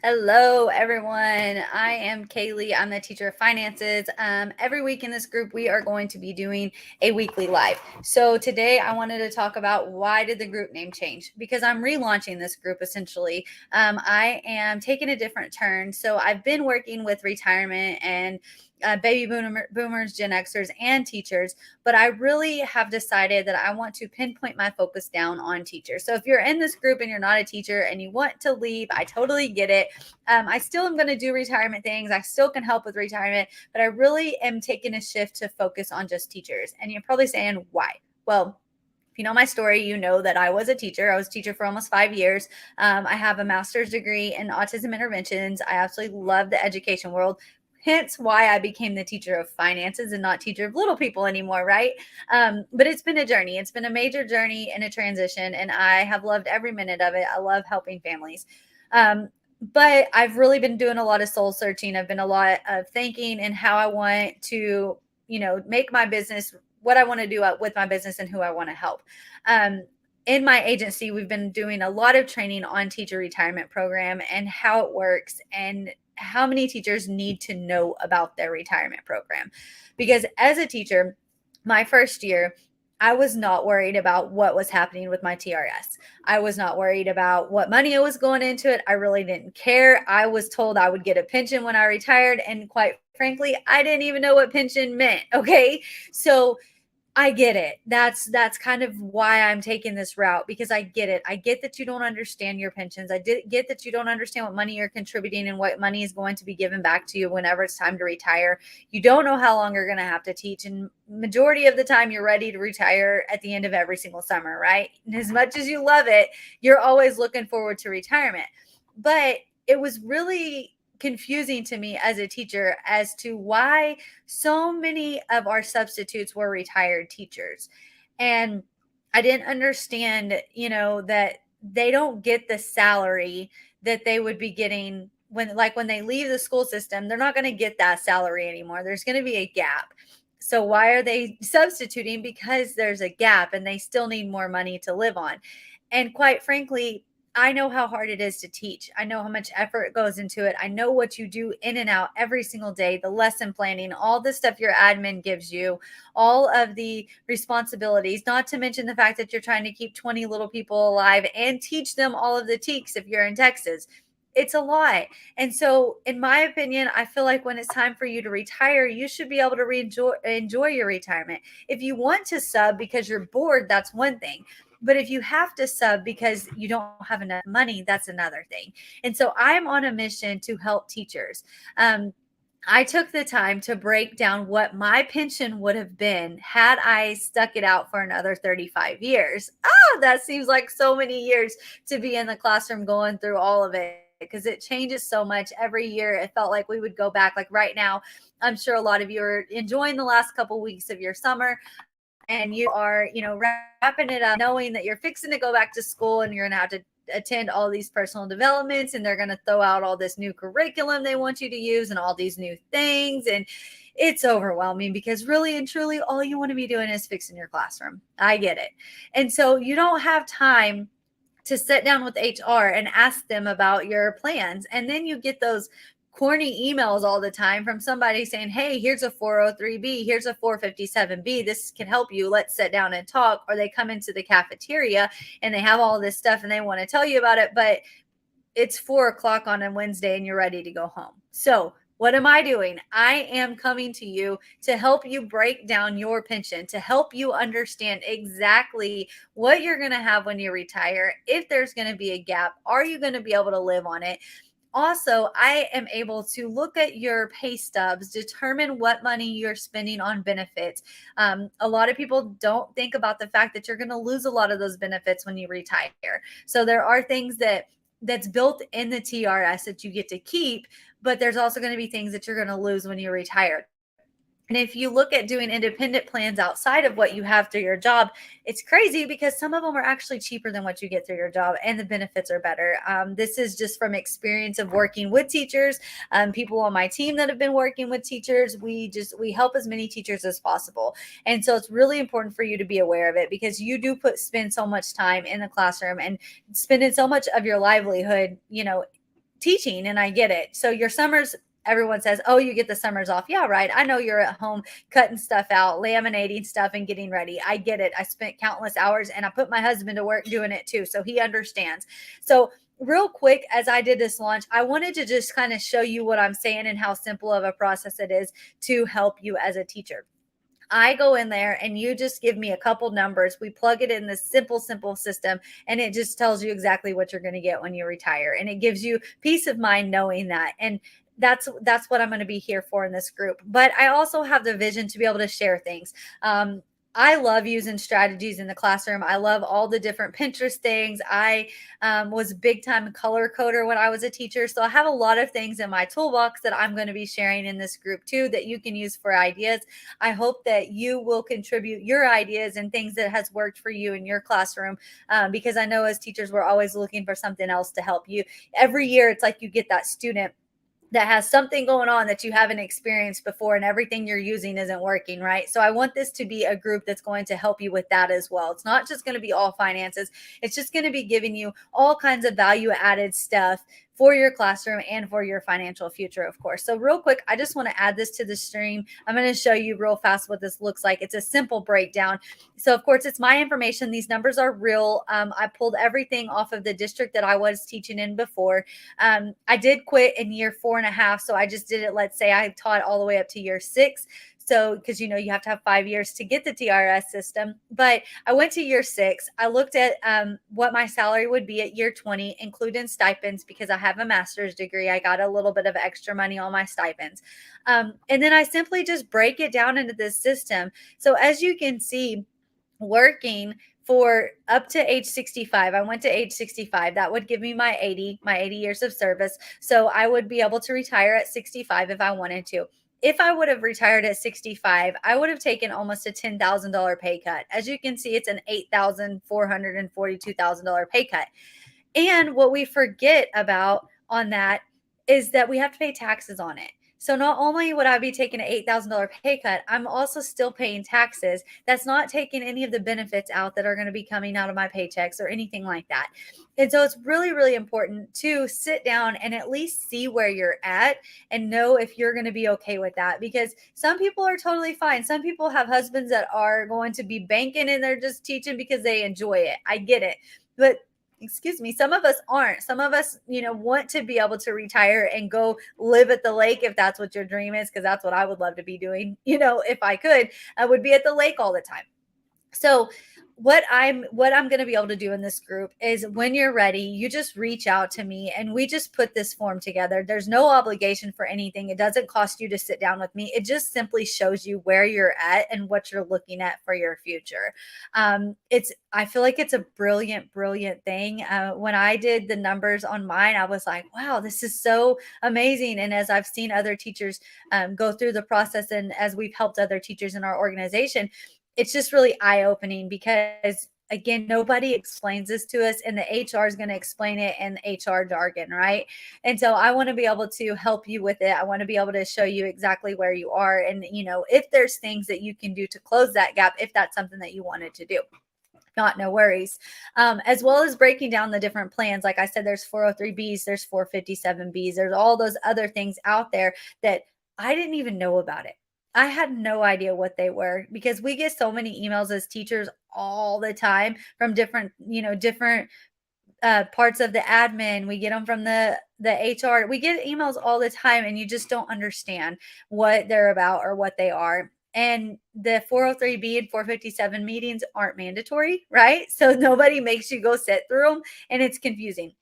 Hello, everyone. I am Kaylee. I'm the teacher of finances. Every week in this group, we are going to be doing a weekly live. So today, I wanted to talk about why did the group name change? Because I'm relaunching this group essentially. I am taking a different turn. So I've been working with retirement and baby boomers, Gen Xers, and teachers, but I really have decided that I want to pinpoint my focus down on teachers. So if you're in this group and you're not a teacher and you want to leave, I totally get it. I still am going to do retirement things. I still can help with retirement, but I really am taking a shift to focus on just teachers. And you're probably saying, why? Well, if you know my story, you know that I was a teacher. I was a teacher for almost 5 years. I have a master's degree in autism interventions. I absolutely love the education world. Hence why I became the teacher of finances and not teacher of little people anymore, right? But it's been a journey. It's been a major journey and a transition, and I have loved every minute of it. I love helping families. But I've really been doing a lot of soul searching. I've been a lot of thinking and how I want to, make my business what I want to do with my business and who I want to help. Um, in my agency, we've been doing a lot of training on teacher retirement program and how it works and how many teachers need to know about their retirement program. Because as a teacher, my first year, I was not worried about what was happening with my TRS. I was not worried about what money was going into it. I really didn't care. I was told I would get a pension when I retired. And quite frankly, I didn't even know what pension meant. Okay. So I get it. That's kind of why I'm taking this route, because I get it. I get that you don't understand your pensions. I did get that you don't understand what money you're contributing and what money is going to be given back to you whenever it's time to retire. You don't know how long you're going to have to teach, and majority of the time you're ready to retire at the end of every single summer, right? And as much as you love it, you're always looking forward to retirement. But it was really confusing to me as a teacher as to why so many of our substitutes were retired teachers. And I didn't understand, that they don't get the salary that they would be getting when they leave the school system. They're not going to get that salary anymore. There's going to be a gap. So why are they substituting? Because there's a gap and they still need more money to live on. And quite frankly, I know how hard it is to teach. I know how much effort goes into it. I know what you do in and out every single day, the lesson planning, all the stuff your admin gives you, all of the responsibilities, not to mention the fact that you're trying to keep 20 little people alive and teach them all of the teaks if you're in Texas. It's a lot. And so, in my opinion, I feel like when it's time for you to retire, you should be able to enjoy your retirement. If you want to sub because you're bored, that's one thing. But if you have to sub because you don't have enough money, that's another thing. And so I'm on a mission to help teachers. I took the time to break down what my pension would have been had I stuck it out for another 35 years. Oh, that seems like so many years to be in the classroom going through all of it, because it changes so much every year. It felt like we would go back. Like right now, I'm sure a lot of you are enjoying the last couple weeks of your summer, and you are, wrapping it up, knowing that you're fixing to go back to school and you're going to have to attend all these personal developments, and they're going to throw out all this new curriculum they want you to use and all these new things. And it's overwhelming, because really and truly, all you want to be doing is fixing your classroom. I get it. And so you don't have time to sit down with HR and ask them about your plans. And then you get those corny emails all the time from somebody saying, hey, here's a 403B, here's a 457B, this can help you, let's sit down and talk. Or they come into the cafeteria and they have all this stuff and they want to tell you about it, but it's 4 o'clock on a Wednesday and you're ready to go home. So what am I doing? I am coming to you to help you break down your pension, to help you understand exactly what you're going to have when you retire. If there's going to be a gap, are you going to be able to live on it? Also, I am able to look at your pay stubs, determine what money you're spending on benefits. A lot of people don't think about the fact that you're going to lose a lot of those benefits when you retire. So there are things that's built in the TRS that you get to keep, but there's also going to be things that you're going to lose when you retire. And if you look at doing independent plans outside of what you have through your job, it's crazy, because some of them are actually cheaper than what you get through your job, and the benefits are better. This is just from experience of working with teachers, people on my team that have been working with teachers. We help as many teachers as possible. And so it's really important for you to be aware of it, because you do spend so much time in the classroom and spending so much of your livelihood, teaching, and I get it. So your summers, everyone says, oh, you get the summers off. Yeah, right. I know you're at home cutting stuff out, laminating stuff, and getting ready. I get it. I spent countless hours, and I put my husband to work doing it too. So he understands. So, real quick, as I did this launch, I wanted to just kind of show you what I'm saying and how simple of a process it is to help you as a teacher. I go in there and you just give me a couple numbers. We plug it in this simple system, and it just tells you exactly what you're going to get when you retire. And it gives you peace of mind knowing that. And that's what I'm going to be here for in this group. But I also have the vision to be able to share things. I love using strategies in the classroom. I love all the different Pinterest things. I was a big time color coder when I was a teacher. So I have a lot of things in my toolbox that I'm going to be sharing in this group too that you can use for ideas. I hope that you will contribute your ideas and things that has worked for you in your classroom, because I know as teachers, we're always looking for something else to help you. Every year, it's like you get that student that has something going on that you haven't experienced before, and everything you're using isn't working, right? So I want this to be a group that's going to help you with that as well. It's not just going to be all finances. It's just going to be giving you all kinds of value added stuff for your classroom and for your financial future, of course. So real quick, I just want to add this to the stream. I'm going to show you real fast what this looks like. It's a simple breakdown. So of course, it's my information. These numbers are real. I pulled everything off of the district that I was teaching in before. I did quit in year 4.5. So I just did it. Let's say I taught all the way up to year 6. So, because you have to have 5 years to get the TRS system. But I went to year 6. I looked at what my salary would be at year 20, including stipends, because I have a master's degree. I got a little bit of extra money on my stipends. And then I simply just break it down into this system. So as you can see, working for up to age 65. I went to age 65. That would give me my 80 years of service. So I would be able to retire at 65 if I wanted to. If I would have retired at 65, I would have taken almost a $10,000 pay cut. As you can see, it's an $8,442,000 pay cut. And what we forget about on that is that we have to pay taxes on it. So not only would I be taking an $8,000 pay cut, I'm also still paying taxes. That's not taking any of the benefits out that are going to be coming out of my paychecks or anything like that. And so it's really, really important to sit down and at least see where you're at and know if you're going to be okay with that, because some people are totally fine. Some people have husbands that are going to be banking and they're just teaching because they enjoy it. I get it. But excuse me, some of us aren't. Some of us, want to be able to retire and go live at the lake if that's what your dream is, because that's what I would love to be doing. If I could, I would be at the lake all the time. So what I'm going to be able to do in this group is, when you're ready, you just reach out to me and we just put this form together. There's no obligation for anything. It doesn't cost you to sit down with me. It just simply shows you where you're at and what you're looking at for your future. I feel like it's a brilliant thing. When I did the numbers on mine, I was like, wow, this is so amazing. And as I've seen other teachers go through the process, and as we've helped other teachers in our organization, it's just really eye-opening, because again, nobody explains this to us, and the HR is going to explain it in HR jargon, right? And so I want to be able to help you with it. I want to be able to show you exactly where you are, and if there's things that you can do to close that gap, if that's something that you wanted to do. Not, no worries. As well as breaking down the different plans. Like I said, there's 403Bs, there's 457Bs, there's all those other things out there that I didn't even know about it. I had no idea what they were, because we get so many emails as teachers all the time from different parts of the admin. We get them from the HR. We get emails all the time, and you just don't understand what they're about or what they are. And the 403B and 457 meetings aren't mandatory, right? So nobody makes you go sit through them, and it's confusing.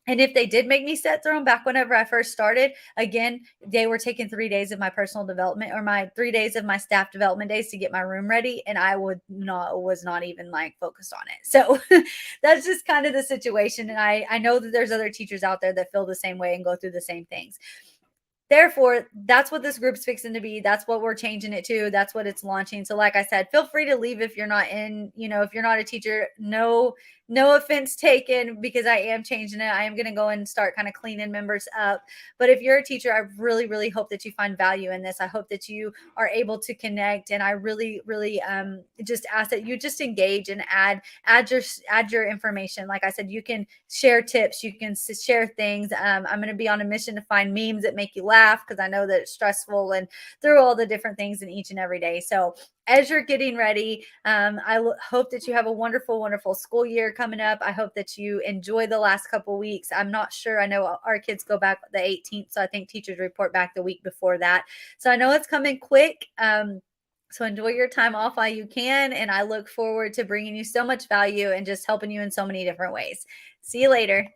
And if they did make me sit through them back whenever I first started, again, they were taking 3 days of my personal development, or my 3 days of my staff development days to get my room ready. And I was not even like focused on it. So that's just kind of the situation. And I know that there's other teachers out there that feel the same way and go through the same things. Therefore, that's what this group's fixing to be. That's what we're changing it to. That's what it's launching. So like I said, feel free to leave if you're not in, if you're not a teacher. No No offense taken, because I am changing it. I am going to go and start kind of cleaning members up. But if you're a teacher, I really, really hope that you find value in this. I hope that you are able to connect. And I really, really just ask that you just engage and add your information. Like I said, you can share tips, you can share things. I'm going to be on a mission to find memes that make you laugh, because I know that it's stressful and through all the different things in each and every day. So as you're getting ready, hope that you have a wonderful, wonderful school year coming up. I hope that you enjoy the last couple weeks. I'm not sure. I know our kids go back the 18th, so I think teachers report back the week before that. So I know it's coming quick. So enjoy your time off while you can, and I look forward to bringing you so much value and just helping you in so many different ways. See you later.